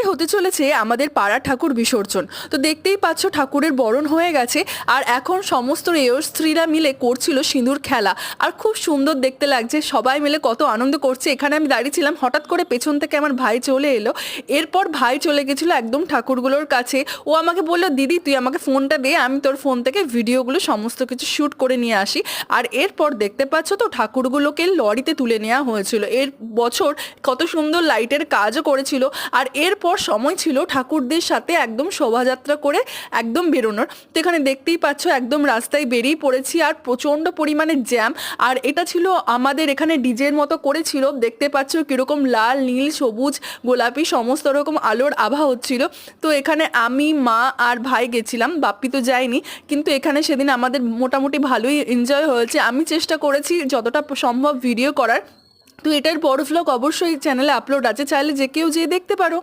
আজকেই হতে চলেছে আমাদের পাড়া ঠাকুর বিসর্জন। তো দেখতেই পাচ্ছ ঠাকুরের বরণ হয়ে গেছে, আর এখন সমস্ত স্ত্রীরা মিলে করছিল সিঁদুর খেলা। আর খুব সুন্দর দেখতে লাগছে, সবাই মিলে কত আনন্দ করছে। এখানে আমি দাঁড়িয়েছিলাম, হঠাৎ করে পেছন থেকে আমার ভাই চলে এলো। এরপর ভাই চলে গেছিলো একদম ঠাকুরগুলোর কাছে। ও আমাকে বললো, দিদি তুই আমাকে ফোনটা দে, আমি তোর ফোন থেকে ভিডিওগুলো সমস্ত কিছু শ্যুট করে নিয়ে আসি। আর এরপর দেখতে পাচ্ছ তো ঠাকুরগুলোকে লরিতে তুলে নেওয়া হয়েছিল। এর বছর কত সুন্দর লাইটের কাজও করেছিল। আর এরপর সময় ছিল ঠাকুরদের সাথে একদম শোভাযাত্রা করে একদম বেরোনোর। তো এখানে দেখতেই পাচ্ছ একদম রাস্তায় বেরিয়ে পড়েছি, আর প্রচণ্ড পরিমাণে জ্যাম। আর এটা ছিল আমাদের এখানে ডিজের মতো করেছিল, দেখতে পাচ্ছ কীরকম লাল নীল সবুজ গোলাপি সমস্ত রকম আলোর আভা হচ্ছিল। তো এখানে আমি মা আর ভাই গেছিলাম, বাপ্পি তো যায়নি। কিন্তু এখানে সেদিন আমাদের মোটামুটি ভালোই এনজয় হয়েছে। আমি চেষ্টা করেছি যতটা সম্ভব ভিডিও করার। তো এটার বড় ভ্লগ অবশ্যই চ্যানেলে আপলোড আছে, চাইলে যে কেউ যেয়ে দেখতে পারো।